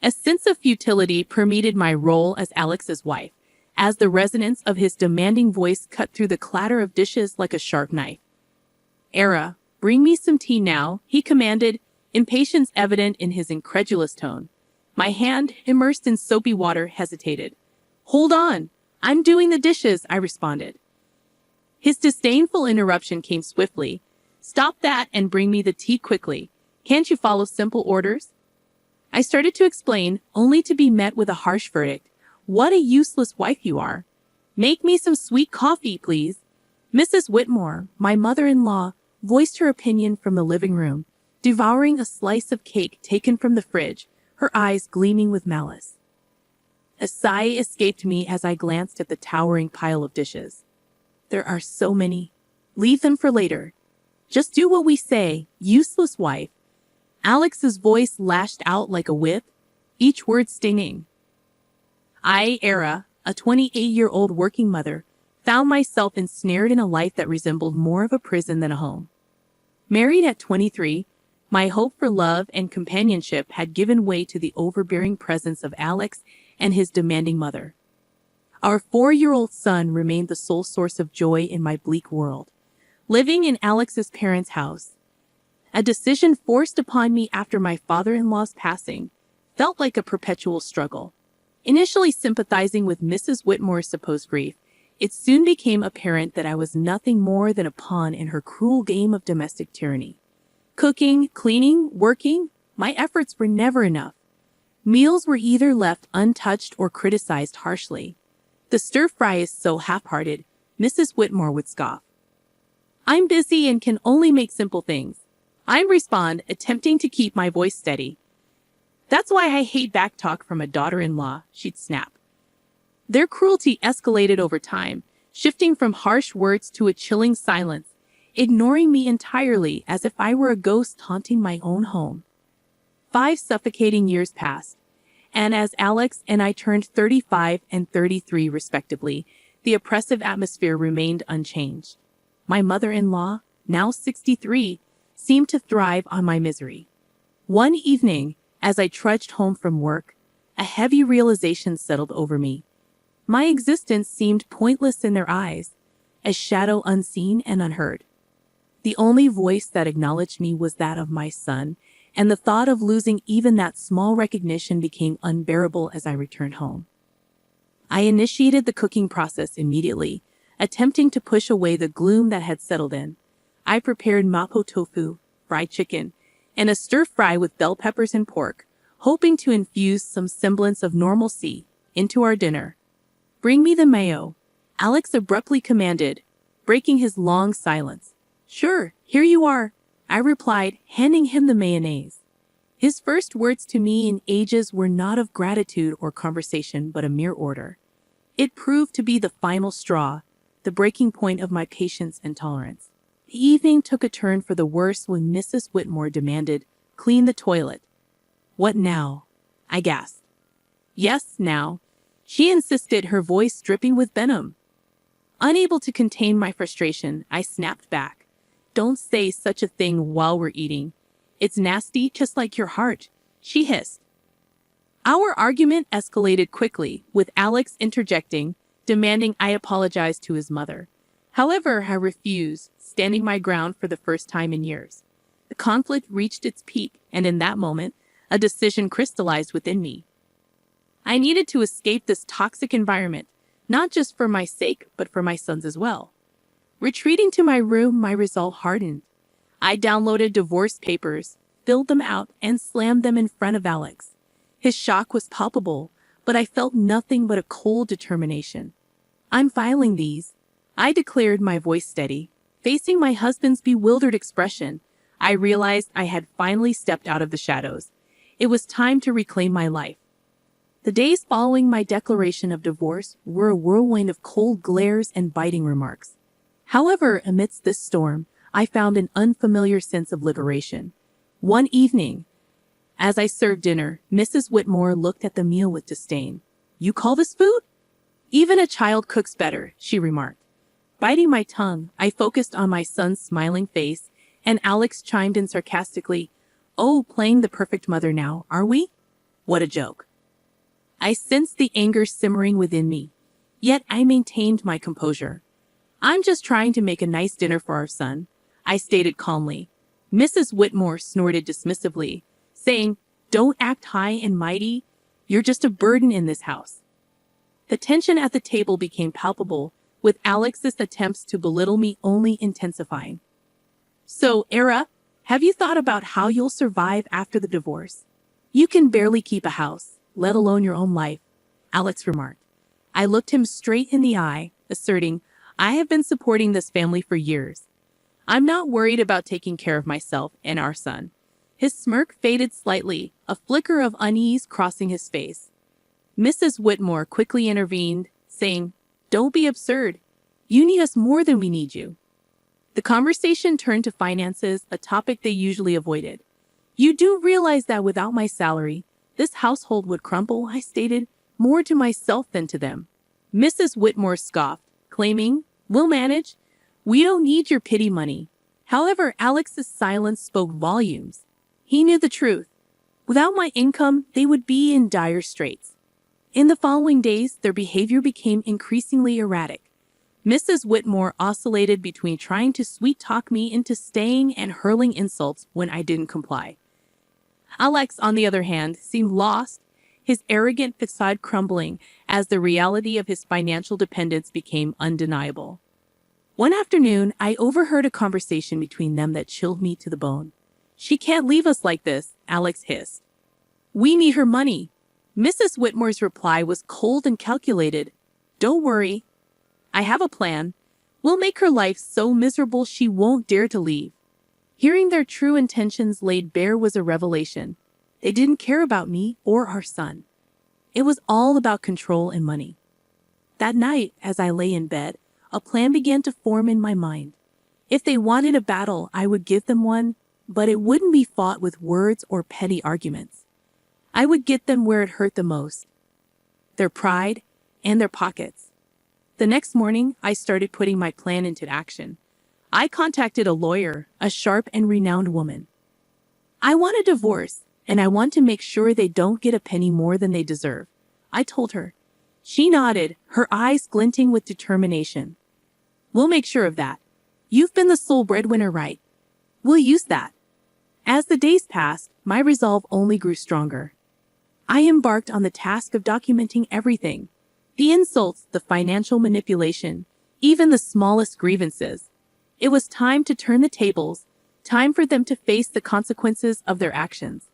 A sense of futility permeated my role as Alex's wife, as the resonance of his demanding voice cut through the clatter of dishes like a sharp knife. "Era, bring me some tea now," he commanded, impatience evident in his incredulous tone. My hand, immersed in soapy water, hesitated. "Hold on, I'm doing the dishes," I responded. His disdainful interruption came swiftly. "Stop that and bring me the tea quickly. Can't you follow simple orders?" I started to explain, only to be met with a harsh verdict. "What a useless wife you are. Make me some sweet coffee, please." Mrs. Whitmore, my mother-in-law, voiced her opinion from the living room, devouring a slice of cake taken from the fridge, her eyes gleaming with malice. A sigh escaped me as I glanced at the towering pile of dishes. "There are so many. Leave them for later. Just do what we say, useless wife." Alex's voice lashed out like a whip, each word stinging. I, Era, a 28-year-old working mother, found myself ensnared in a life that resembled more of a prison than a home. Married at 23, my hope for love and companionship had given way to the overbearing presence of Alex and his demanding mother. Our 4-year-old son remained the sole source of joy in my bleak world. Living in Alex's parents' house, a decision forced upon me after my father-in-law's passing, felt like a perpetual struggle. Initially sympathizing with Mrs. Whitmore's supposed grief, it soon became apparent that I was nothing more than a pawn in her cruel game of domestic tyranny. Cooking, cleaning, working, my efforts were never enough. Meals were either left untouched or criticized harshly. "The stir-fry is so half-hearted," Mrs. Whitmore would scoff. "I'm busy and can only make simple things," I'd respond, attempting to keep my voice steady. "That's why I hate backtalk from a daughter-in-law," she'd snap. Their cruelty escalated over time, shifting from harsh words to a chilling silence, ignoring me entirely as if I were a ghost haunting my own home. 5 suffocating years passed, and as Alex and I turned 35 and 33 respectively, the oppressive atmosphere remained unchanged. My mother-in-law, now 63, seemed to thrive on my misery. One evening, as I trudged home from work, a heavy realization settled over me. My existence seemed pointless in their eyes, a shadow unseen and unheard. The only voice that acknowledged me was that of my son, and the thought of losing even that small recognition became unbearable as I returned home. I initiated the cooking process immediately, attempting to push away the gloom that had settled in. I prepared mapo tofu, fried chicken, and a stir-fry with bell peppers and pork, hoping to infuse some semblance of normalcy into our dinner. "Bring me the mayo," Alex abruptly commanded, breaking his long silence. "Sure, here you are," I replied, handing him the mayonnaise. His first words to me in ages were not of gratitude or conversation, but a mere order. It proved to be the final straw, the breaking point of my patience and tolerance. The evening took a turn for the worse when Mrs. Whitmore demanded, "Clean the toilet." "What now?" I gasped. "Yes, now," she insisted, her voice dripping with venom. Unable to contain my frustration, I snapped back. "Don't say such a thing while we're eating. It's nasty, just like your heart," she hissed. Our argument escalated quickly, with Alex interjecting, demanding I apologize to his mother. However, I refused, standing my ground for the first time in years. The conflict reached its peak, and in that moment, a decision crystallized within me. I needed to escape this toxic environment, not just for my sake, but for my son's as well. Retreating to my room, my resolve hardened. I downloaded divorce papers, filled them out, and slammed them in front of Alex. His shock was palpable, but I felt nothing but a cold determination. "I'm filing these," I declared, my voice steady. Facing my husband's bewildered expression, I realized I had finally stepped out of the shadows. It was time to reclaim my life. The days following my declaration of divorce were a whirlwind of cold glares and biting remarks. However, amidst this storm, I found an unfamiliar sense of liberation. One evening, as I served dinner, Mrs. Whitmore looked at the meal with disdain. "You call this food? Even a child cooks better," she remarked. Biting my tongue, I focused on my son's smiling face, and Alex chimed in sarcastically, "Oh, playing the perfect mother now, are we?" What a joke. I sensed the anger simmering within me, yet I maintained my composure. I'm just trying to make a nice dinner for our son, I stated calmly. Mrs. Whitmore snorted dismissively, saying, Don't act high and mighty. You're just a burden in this house. The tension at the table became palpable, with Alex's attempts to belittle me only intensifying. So, Era, have you thought about how you'll survive after the divorce? You can barely keep a house, let alone your own life, Alex remarked. I looked him straight in the eye, asserting, I have been supporting this family for years. I'm not worried about taking care of myself and our son. His smirk faded slightly, a flicker of unease crossing his face. Mrs. Whitmore quickly intervened, saying, Don't be absurd. You need us more than we need you. The conversation turned to finances, a topic they usually avoided. You do realize that without my salary, this household would crumble, I stated, more to myself than to them. Mrs. Whitmore scoffed, claiming, We'll manage. We don't need your pity money. However, Alex's silence spoke volumes. He knew the truth. Without my income, they would be in dire straits. In the following days, their behavior became increasingly erratic. Mrs. Whitmore oscillated between trying to sweet-talk me into staying and hurling insults when I didn't comply. Alex, on the other hand, seemed lost, his arrogant facade crumbling as the reality of his financial dependence became undeniable. One afternoon, I overheard a conversation between them that chilled me to the bone. She can't leave us like this, Alex hissed. We need her money. Mrs. Whitmore's reply was cold and calculated. Don't worry. I have a plan. We'll make her life so miserable she won't dare to leave. Hearing their true intentions laid bare was a revelation. They didn't care about me or our son. It was all about control and money. That night, as I lay in bed, a plan began to form in my mind. If they wanted a battle, I would give them one, but it wouldn't be fought with words or petty arguments. I would get them where it hurt the most, their pride and their pockets. The next morning, I started putting my plan into action. I contacted a lawyer, a sharp and renowned woman. I want a divorce, and I want to make sure they don't get a penny more than they deserve, I told her. She nodded, her eyes glinting with determination. We'll make sure of that. You've been the sole breadwinner, right? We'll use that. As the days passed, my resolve only grew stronger. I embarked on the task of documenting everything. The insults, the financial manipulation, even the smallest grievances. It was time to turn the tables, time for them to face the consequences of their actions.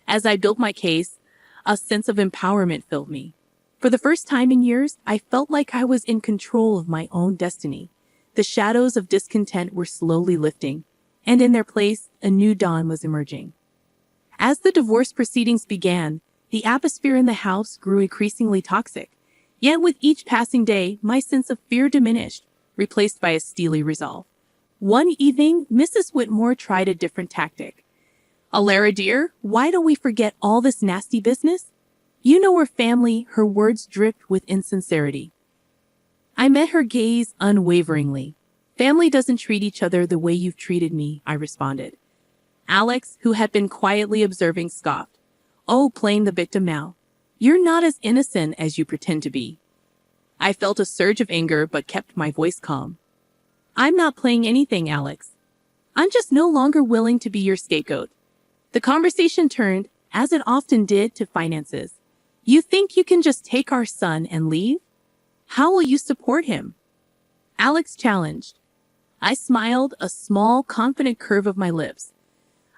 As I built my case, a sense of empowerment filled me. For the first time in years, I felt like I was in control of my own destiny. The shadows of discontent were slowly lifting, and in their place, a new dawn was emerging. As the divorce proceedings began, the atmosphere in the house grew increasingly toxic. Yet with each passing day, my sense of fear diminished, replaced by a steely resolve. One evening, Mrs. Whitmore tried a different tactic. Alara dear, why don't we forget all this nasty business? You know we're family, her words dripped with insincerity. I met her gaze unwaveringly. Family doesn't treat each other the way you've treated me, I responded. Alex, who had been quietly observing, scoffed. Oh, playing the victim now. You're not as innocent as you pretend to be. I felt a surge of anger but kept my voice calm. I'm not playing anything, Alex. I'm just no longer willing to be your scapegoat. The conversation turned, as it often did, to finances. You think you can just take our son and leave? How will you support him? Alex challenged. I smiled, a small, confident curve of my lips.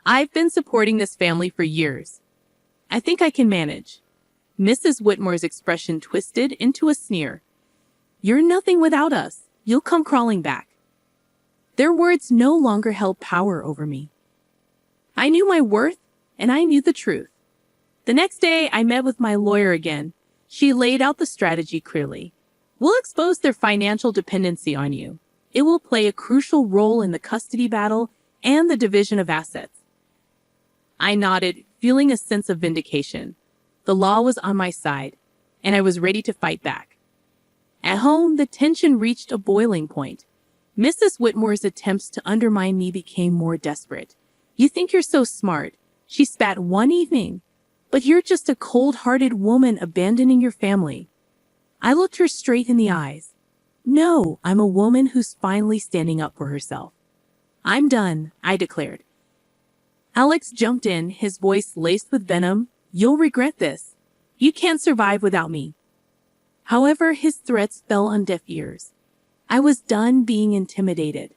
I've been supporting this family for years. I think I can manage. Mrs. Whitmore's expression twisted into a sneer. You're nothing without us. You'll come crawling back. Their words no longer held power over me. I knew my worth, and I knew the truth. The next day, I met with my lawyer again. She laid out the strategy clearly. We'll expose their financial dependency on you. It will play a crucial role in the custody battle and the division of assets. I nodded, feeling a sense of vindication. The law was on my side, and I was ready to fight back. At home, the tension reached a boiling point. Mrs. Whitmore's attempts to undermine me became more desperate. You think you're so smart, she spat one evening. But you're just a cold-hearted woman abandoning your family. I looked her straight in the eyes. No, I'm a woman who's finally standing up for herself. I'm done, I declared. Alex jumped in, his voice laced with venom. You'll regret this. You can't survive without me. However, his threats fell on deaf ears. I was done being intimidated.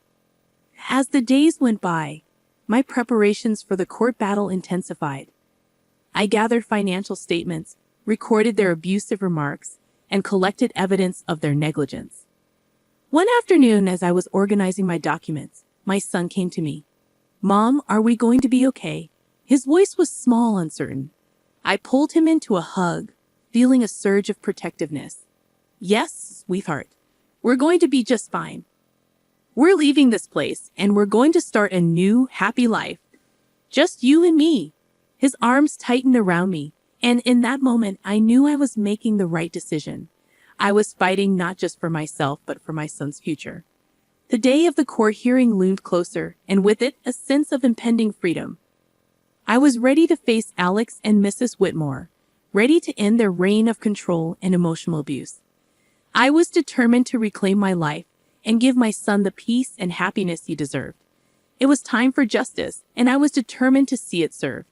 As the days went by, my preparations for the court battle intensified. I gathered financial statements, recorded their abusive remarks, and collected evidence of their negligence. One afternoon, as I was organizing my documents, my son came to me. Mom, are we going to be okay? His voice was small, uncertain. I pulled him into a hug, feeling a surge of protectiveness. Yes, sweetheart, we're going to be just fine. We're leaving this place, and we're going to start a new, happy life. Just you and me. His arms tightened around me, and in that moment, I knew I was making the right decision. I was fighting not just for myself, but for my son's future. The day of the court hearing loomed closer, and with it, a sense of impending freedom. I was ready to face Alex and Mrs. Whitmore, ready to end their reign of control and emotional abuse. I was determined to reclaim my life and give my son the peace and happiness he deserved. It was time for justice, and I was determined to see it served.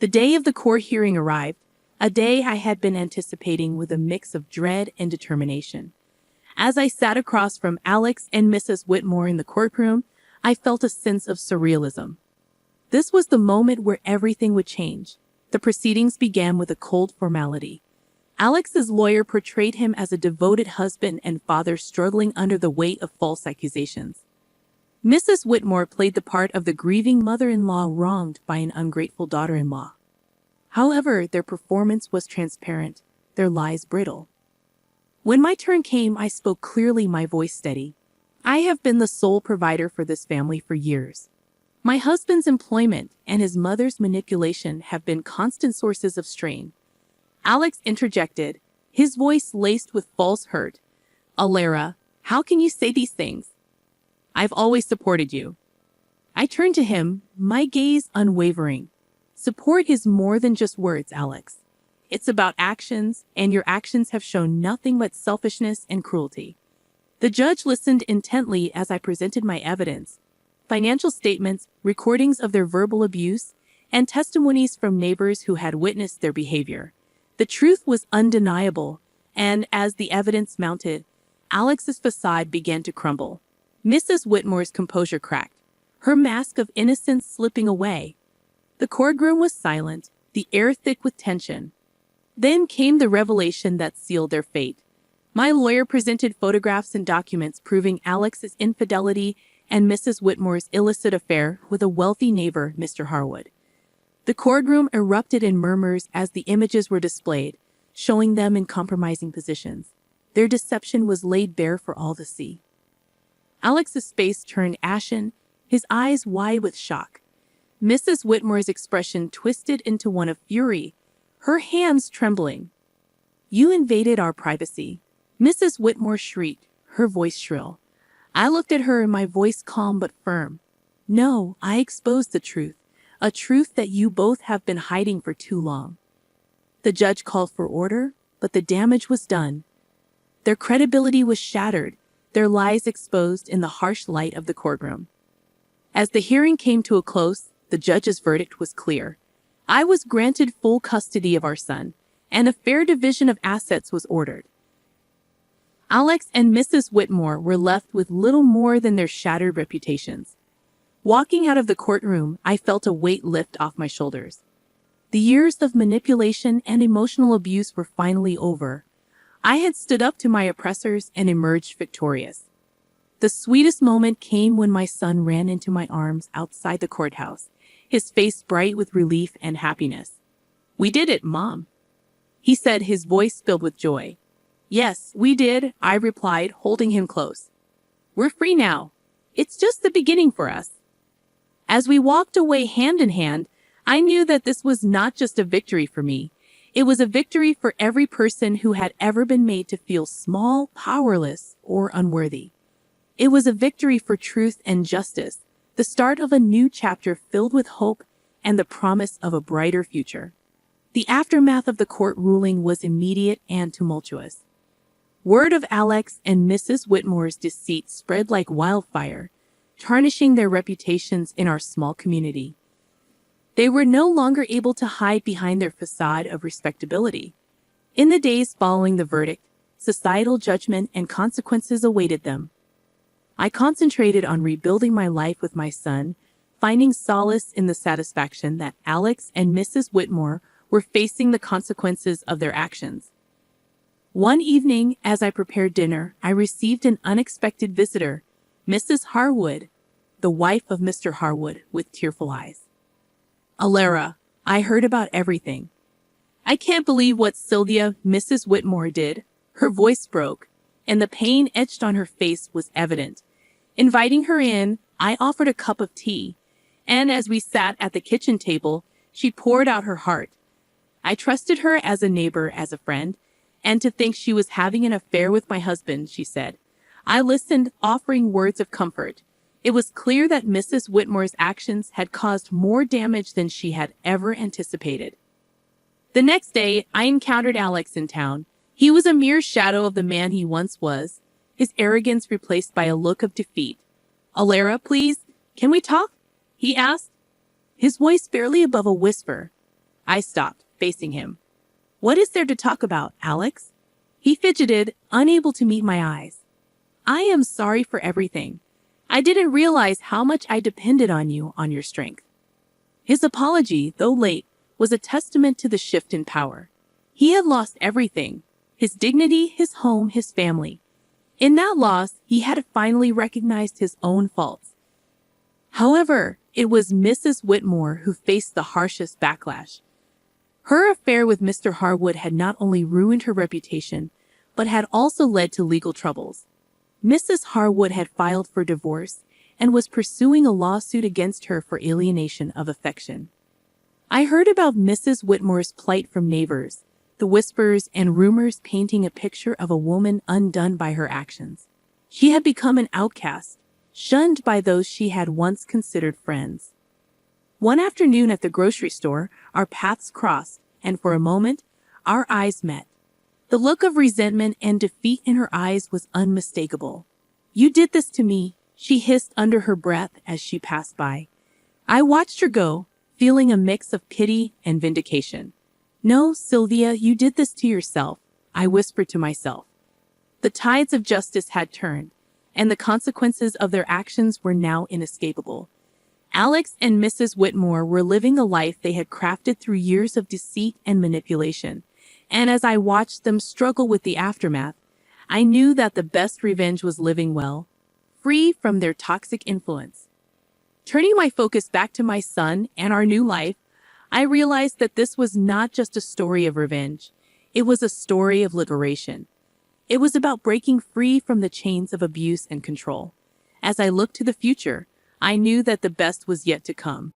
The day of the court hearing arrived, a day I had been anticipating with a mix of dread and determination. As I sat across from Alex and Mrs. Whitmore in the courtroom, I felt a sense of surrealism. This was the moment where everything would change. The proceedings began with a cold formality. Alex's lawyer portrayed him as a devoted husband and father struggling under the weight of false accusations. Mrs. Whitmore played the part of the grieving mother-in-law wronged by an ungrateful daughter-in-law. However, their performance was transparent, their lies brittle. When my turn came, I spoke clearly, my voice steady. I have been the sole provider for this family for years. My husband's employment and his mother's manipulation have been constant sources of strain. Alex interjected, his voice laced with false hurt. Alara, how can you say these things? I've always supported you. I turned to him, my gaze unwavering. Support is more than just words, Alex. It's about actions, and your actions have shown nothing but selfishness and cruelty. The judge listened intently as I presented my evidence. Financial statements, recordings of their verbal abuse, and testimonies from neighbors who had witnessed their behavior. The truth was undeniable, and as the evidence mounted, Alex's facade began to crumble. Mrs. Whitmore's composure cracked, her mask of innocence slipping away. The courtroom was silent, the air thick with tension. Then came the revelation that sealed their fate. My lawyer presented photographs and documents proving Alex's infidelity and Mrs. Whitmore's illicit affair with a wealthy neighbor, Mr. Harwood. The courtroom erupted in murmurs as the images were displayed, showing them in compromising positions. Their deception was laid bare for all to see. Alex's face turned ashen, his eyes wide with shock. Mrs. Whitmore's expression twisted into one of fury, her hands trembling. You invaded our privacy. Mrs. Whitmore shrieked, her voice shrill. I looked at her, my voice calm but firm. No, I exposed the truth, a truth that you both have been hiding for too long. The judge called for order, but the damage was done. Their credibility was shattered, their lies exposed in the harsh light of the courtroom. As the hearing came to a close, the judge's verdict was clear. I was granted full custody of our son, and a fair division of assets was ordered. Alex and Mrs. Whitmore were left with little more than their shattered reputations. Walking out of the courtroom, I felt a weight lift off my shoulders. The years of manipulation and emotional abuse were finally over. I had stood up to my oppressors and emerged victorious. The sweetest moment came when my son ran into my arms outside the courthouse, his face bright with relief and happiness. We did it, Mom, he said, his voice filled with joy. Yes, we did, I replied, holding him close. We're free now. It's just the beginning for us. As we walked away hand in hand, I knew that this was not just a victory for me. It was a victory for every person who had ever been made to feel small, powerless, or unworthy. It was a victory for truth and justice, the start of a new chapter filled with hope and the promise of a brighter future. The aftermath of the court ruling was immediate and tumultuous. Word of Alex and Mrs. Whitmore's deceit spread like wildfire, tarnishing their reputations in our small community. They were no longer able to hide behind their facade of respectability. In the days following the verdict, societal judgment and consequences awaited them. I concentrated on rebuilding my life with my son, finding solace in the satisfaction that Alex and Mrs. Whitmore were facing the consequences of their actions. One evening, as I prepared dinner, I received an unexpected visitor, Mrs. Harwood, the wife of Mr. Harwood, with tearful eyes. "Alara, I heard about everything. I can't believe what Sylvia, Mrs. Whitmore, did." Her voice broke, and the pain etched on her face was evident. Inviting her in, I offered a cup of tea, and as we sat at the kitchen table, she poured out her heart. I trusted her as a neighbor, as a friend, and to think she was having an affair with my husband, she said. I listened, offering words of comfort. It was clear that Mrs. Whitmore's actions had caused more damage than she had ever anticipated. The next day, I encountered Alex in town. He was a mere shadow of the man he once was, his arrogance replaced by a look of defeat. "Alara, please, can we talk?" he asked, his voice barely above a whisper. I stopped, facing him. "What is there to talk about, Alex?" He fidgeted, unable to meet my eyes. "I am sorry for everything. I didn't realize how much I depended on you, on your strength." His apology, though late, was a testament to the shift in power. He had lost everything: his dignity, his home, his family. In that loss, he had finally recognized his own faults. However, it was Mrs. Whitmore who faced the harshest backlash. Her affair with Mr. Harwood had not only ruined her reputation, but had also led to legal troubles. Mrs. Harwood had filed for divorce and was pursuing a lawsuit against her for alienation of affection. I heard about Mrs. Whitmore's plight from neighbors, the whispers and rumors painting a picture of a woman undone by her actions. She had become an outcast, shunned by those she had once considered friends. One afternoon at the grocery store, our paths crossed, and for a moment, our eyes met. The look of resentment and defeat in her eyes was unmistakable. "You did this to me," she hissed under her breath as she passed by. I watched her go, feeling a mix of pity and vindication. "No, Sylvia, you did this to yourself," I whispered to myself. The tides of justice had turned, and the consequences of their actions were now inescapable. Alex and Mrs. Whitmore were living the life they had crafted through years of deceit and manipulation, and as I watched them struggle with the aftermath, I knew that the best revenge was living well, free from their toxic influence. Turning my focus back to my son and our new life, I realized that this was not just a story of revenge. It was a story of liberation. It was about breaking free from the chains of abuse and control. As I looked to the future, I knew that the best was yet to come.